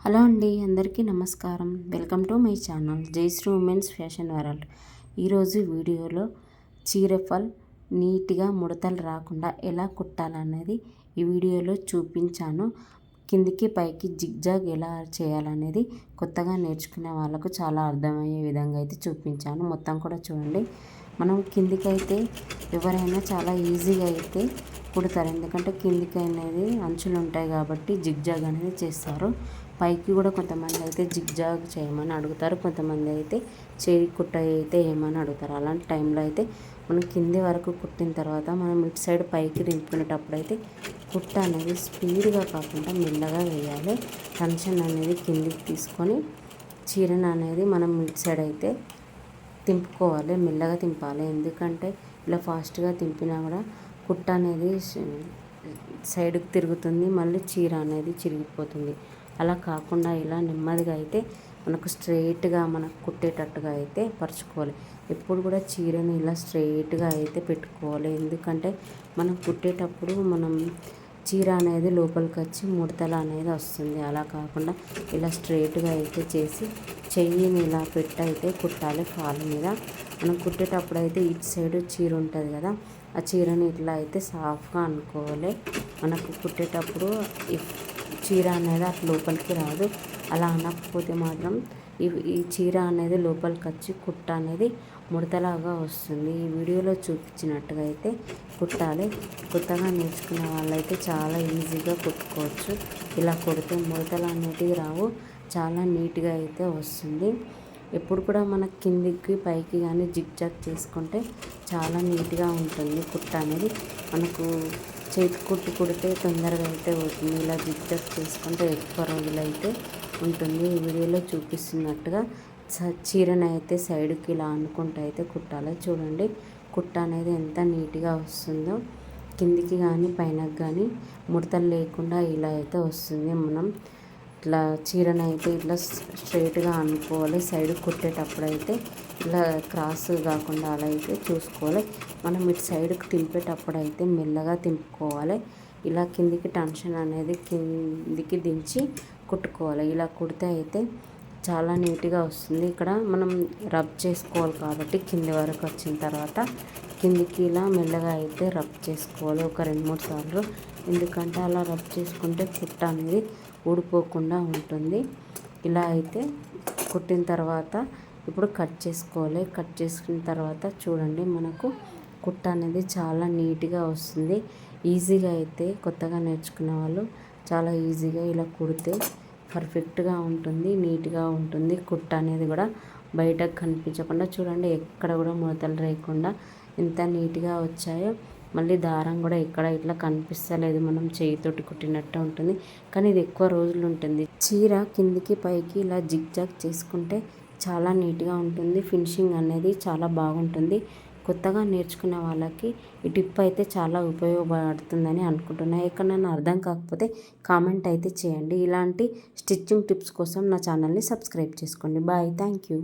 Hello అండి, అందరికీ నమస్కారం. Welcome to my channel Jayashree women's fashion world. ఈరోజు వీడియోలో చీర ఫాల్ నీట్గా ముడతలు రాకుండా ఎలా కుట్టాలనేది ఈ వీడియోలో చూపించాను. కిందికి పైకి జిగ్జాగ్ ఎలా చేయాలనేది కొత్తగా నేర్చుకునే వాళ్ళకు చాలా అర్థమయ్యే విధంగా అయితే చూపించాను. మొత్తం కూడా చూడండి. మనం కిందికైతే ఎవరైనా చాలా ఈజీగా అయితే కుడతారు, ఎందుకంటే కిందికి అనేది అంచులు ఉంటాయి కాబట్టి జిగ్జాగ్ అనేది చేస్తారు. పైకి కూడా కొంతమంది అయితే జిగ్జాగ్ చేయమని అడుగుతారు, కొంతమంది అయితే చేయి కుట్ట అయితే ఏమని అడుగుతారు. అలాంటి టైంలో అయితే మనం కింది వరకు కుట్టిన తర్వాత మనం ఇటు సైడ్ పైకి దింపుకునేటప్పుడు అయితే కుట్ట అనేది స్పీడ్గా కాకుండా మెల్లగా వేయాలి. టెన్షన్ అనేది కిందికి తీసుకొని చీరను అనేది మనం ఇటు సైడ్ అయితే తింపుకోవాలి, మెల్లగా తింపాలి. ఎందుకంటే ఇలా ఫాస్ట్గా తింపినా కూడా కుట్ట అనేది సైడ్కి తిరుగుతుంది, మళ్ళీ చీర అనేది చిరిగిపోతుంది. అలా కాకుండా ఇలా నెమ్మదిగా అయితే మనకు స్ట్రెయిట్గా మనకు కుట్టేటట్టుగా అయితే పరుచుకోవాలి. ఎప్పుడు కూడా చీరను ఇలా స్ట్రెయిట్గా అయితే పెట్టుకోవాలి, ఎందుకంటే మనం కుట్టేటప్పుడు మనం చీర అనేది లోపలికి వచ్చి ముడతలు అనేది వస్తుంది. అలా కాకుండా ఇలా స్ట్రెయిట్గా అయితే చేసి చెయ్యిని ఇలా పెట్టి అయితే కుట్టాలి. కాలు మీద మనం కుట్టేటప్పుడు అయితే ఇటు సైడ్ చీర ఉంటుంది కదా, ఆ చీరని ఇట్లా అయితే సాఫ్గా అనుకోవాలి. మనకు కుట్టేటప్పుడు చీర అనేది అట్లా లోపలికి రాదు. అలా అనకపోతే మాత్రం ఈ చీర అనేది లోపలికి వచ్చి కుట్ట అనేది ముడతలాగా వస్తుంది. ఈ వీడియోలో చూపించినట్టుగా అయితే కుట్టాలి. కొత్తగా నేర్చుకునే వాళ్ళైతే చాలా ఈజీగా కుట్టుకోవచ్చు. ఇలా కుడితే ముడతలు అనేటివి రావు, చాలా నీట్గా అయితే వస్తుంది. ఎప్పుడు కూడా మన కిందికి పైకి కానీ జిగ్జాగ్ చేసుకుంటే చాలా నీట్గా ఉంటుంది. కుట్ట అనేది మనకు చేతి కుట్టు కుడితే తొందరగా అయితే అవుతుంది. ఇలా జిగ్జాగ్ చేసుకుంటే ఎక్కువ రోజులైతే ఉంటుంది. ఈ వీడియోలో చూపిస్తున్నట్టుగా చీరను అయితే సైడ్కి ఇలా అనుకుంటూ అయితే కుట్టాలి. చూడండి కుట్ట అనేది ఎంత నీట్గా వస్తుందో, కిందికి కానీ పైనకి కానీ ముడతలు లేకుండా ఇలా అయితే వస్తుంది. మనం ఇట్లా చీరను అయితే ఇట్లా స్ట్రైట్గా అనుకోవాలి. సైడ్ కుట్టేటప్పుడు అయితే ఇలా క్రాస్ కాకుండా అలా అయితే చూసుకోవాలి. మనం ఇటు సైడ్కి తింపేటప్పుడు అయితే మెల్లగా తింపుకోవాలి. ఇలా కిందికి టెన్షన్ అనేది కిందికి దించి కుట్టుకోవాలి. ఇలా కుడితే అయితే చాలా నీట్గా వస్తుంది. ఇక్కడ మనం రబ్ చేసుకోవాలి కాబట్టి కింది వరకు వచ్చిన తర్వాత కిందికి ఇలా మెల్లగా అయితే రబ్ చేసుకోవాలి ఒక 2-3 సార్లు. ఎందుకంటే అలా రబ్ చేసుకుంటే కుట్ట అనేది ఊడిపోకుండా ఉంటుంది. ఇలా అయితే కుట్టిన తర్వాత ఇప్పుడు కట్ చేసుకోవాలి. కట్ చేసుకున్న తర్వాత చూడండి మనకు కుట్ట అనేది చాలా నీట్గా వస్తుంది. ఈజీగా అయితే కొత్తగా నేర్చుకునే వాళ్ళు చాలా ఈజీగా ఇలా కుడితే పర్ఫెక్ట్గా ఉంటుంది, నీట్గా ఉంటుంది. కుట్ట అనేది కూడా బయటకు కనిపించకుండా చూడండి, ఎక్కడ కూడా ముడతలు లేకుండా ఎంత నీట్గా వచ్చాయో. మళ్ళీ దారం కూడా ఎక్కడ ఇట్లా కనిపిస్తలేదు, మనం చేయితోటి కుట్టినట్టు ఉంటుంది. కానీ ఇది ఎక్కువ రోజులు ఉంటుంది. చీర కిందికి పైకి ఇలా జిగ్జాగ్ చేసుకుంటే చాలా నీట్గా ఉంటుంది. ఫినిషింగ్ అనేది చాలా బాగుంటుంది. కొత్తగా నేర్చుకునే వాళ్ళకి ఈ టిప్ అయితే చాలా ఉపయోగపడుతుందని అనుకుంటున్నాను. ఎక్కడైనా అర్థం కాకపోతే కామెంట్ అయితే చేయండి. ఇలాంటి స్టిచ్చింగ్ టిప్స్ కోసం నా ఛానల్ని సబ్స్క్రైబ్ చేసుకోండి. Bye, thank you.